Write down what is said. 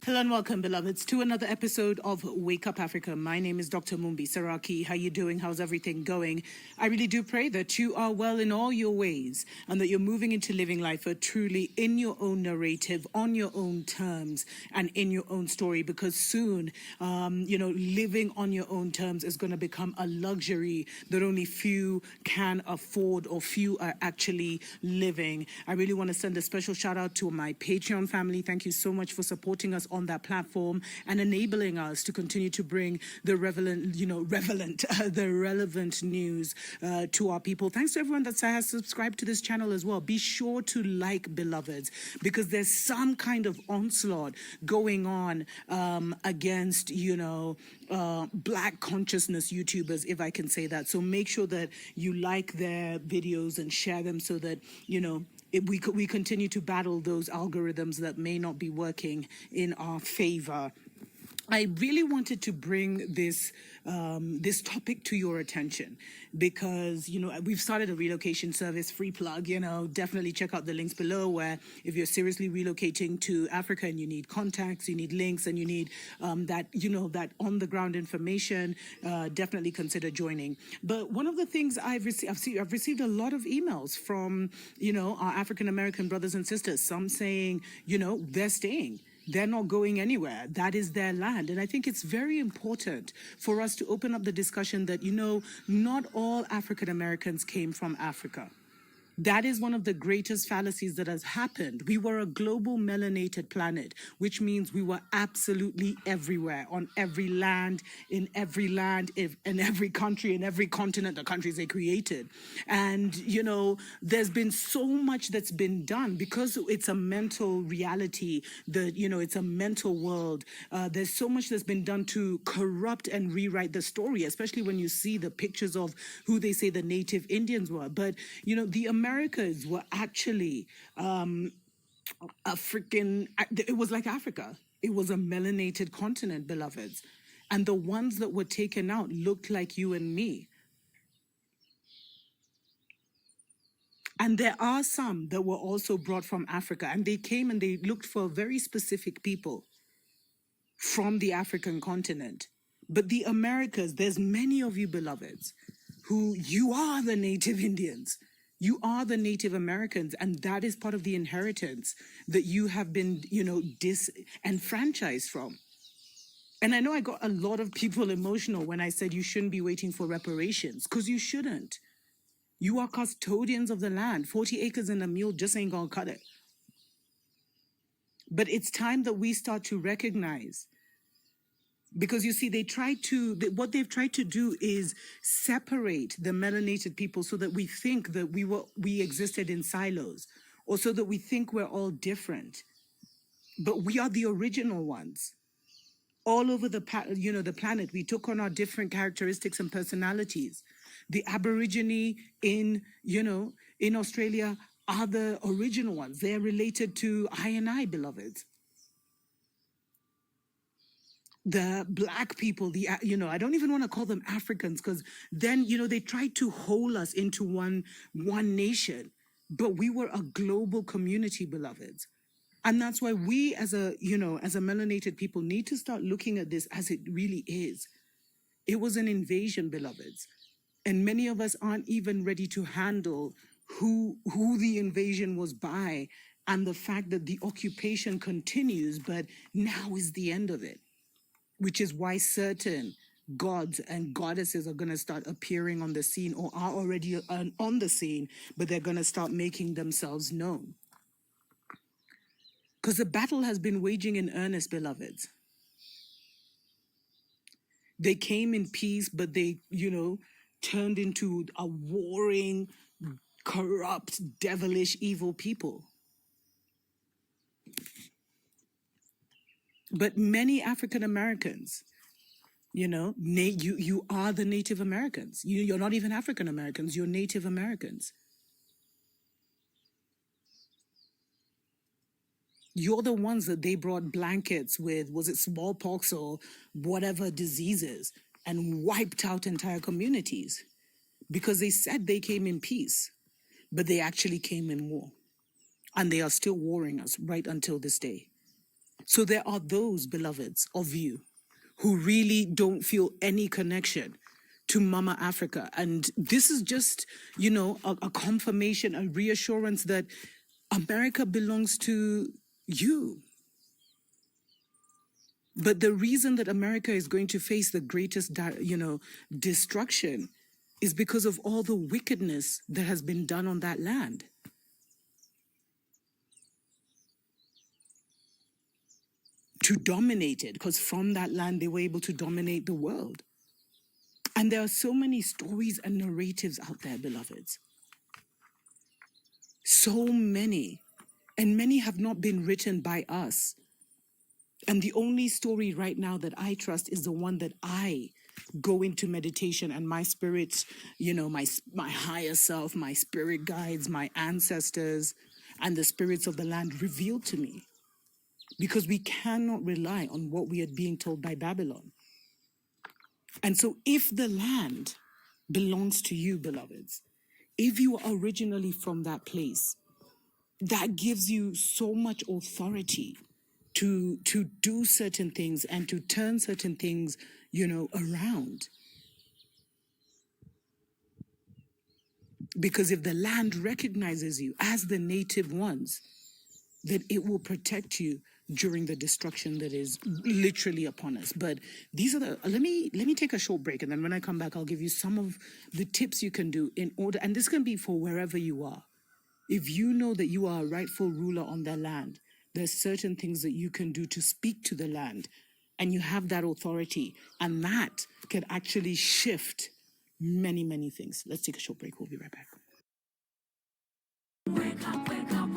Hello and welcome, beloveds, to another episode of Wake Up Africa. My name is Dr. Mumbi Saraki. How you doing? How's everything going? I really do pray that you are well in all your ways and that you're moving into living life truly in your own narrative, on your own terms, and in your own story. Because soon, living on your own terms is going to become a luxury that only few can afford or few are actually living. I really want to send a special shout out to my Patreon family. Thank you so much for supporting us on that platform and enabling us to continue to bring the relevant news to our people. Thanks to everyone that has subscribed to this channel as well. Be sure to like, beloveds, because there's some kind of onslaught going on against, Black consciousness YouTubers, if I can say that. So make sure that you like their videos and share them so that, we continue to battle those algorithms that may not be working in our favor. I really wanted to bring this topic to your attention because, we've started a relocation service, free plug, definitely check out the links below where if you're seriously relocating to Africa and you need contacts, you need links, and you need that on-the-ground information, definitely consider joining. But one of the things I've received a lot of emails from, our African-American brothers and sisters, some saying, they're staying. They're not going anywhere. That is their land. And I think it's very important for us to open up the discussion that, not all African Americans came from Africa. That is one of the greatest fallacies that has happened. We were a global melanated planet, which means we were absolutely everywhere, on every land, in every country, in every continent, the countries they created. And, there's been so much that's been done because it's a mental reality, it's a mental world. There's so much that's been done to corrupt and rewrite the story, especially when you see the pictures of who they say the native Indians were. But, the Americas were actually it was like Africa. It was a melanated continent, beloveds. And the ones that were taken out looked like you and me. And there are some that were also brought from Africa, and they came and they looked for very specific people from the African continent. But the Americas, there's many of you, beloveds, who you are the native Indians. You are the Native Americans, and that is part of the inheritance that you have been, disenfranchised from. And I know I got a lot of people emotional when I said you shouldn't be waiting for reparations, because you shouldn't. You are custodians of the land. 40 acres and a mule just ain't gonna cut it. But it's time that we start to recognize, because you see, what they've tried to do is separate the melanated people so that we think that we existed in silos, or so that we think we're all different. But we are the original ones. All over the planet, we took on our different characteristics and personalities. The Aborigine in Australia are the original ones. They're related to I and I, beloveds. The Black people, I don't even want to call them Africans, because then, they tried to hold us into one nation. But we were a global community, beloveds. And that's why we as a melanated people need to start looking at this as it really is. It was an invasion, beloveds. And many of us aren't even ready to handle who the invasion was by, and the fact that the occupation continues, but now is the end of it. Which is why certain gods and goddesses are going to start appearing on the scene, or are already on the scene, but they're going to start making themselves known. Because the battle has been waging in earnest, beloveds. They came in peace, but they, turned into a warring, corrupt, devilish, evil people. But many African Americans, you are the Native Americans. You're not even African Americans, you're Native Americans. You're the ones that they brought blankets with, was it smallpox or whatever diseases, and wiped out entire communities because they said they came in peace, but they actually came in war. And they are still warring us right until this day. So there are those beloveds of you who really don't feel any connection to Mama Africa. And this is just, a confirmation, a reassurance that America belongs to you. But the reason that America is going to face the greatest, destruction is because of all the wickedness that has been done on that land. To dominate it, because from that land they were able to dominate the world. And there are so many stories and narratives out there, beloveds. So many. And many have not been written by us. And the only story right now that I trust is the one that I go into meditation and my spirits, my higher self, my spirit guides, my ancestors, and the spirits of the land revealed to me. Because we cannot rely on what we are being told by Babylon. And so if the land belongs to you, beloveds, if you are originally from that place, that gives you so much authority to do certain things and to turn certain things, around. Because if the land recognizes you as the native ones, then it will protect you during the destruction that is literally upon us. But these are let me take a short break, and then when I come back, I'll give you some of the tips you can do in order, and this can be for wherever you are. If you know that you are a rightful ruler on their land, there's certain things that you can do to speak to the land, and you have that authority, and that can actually shift many, many things. Let's take a short break. We'll be right back. Wake up, wake up.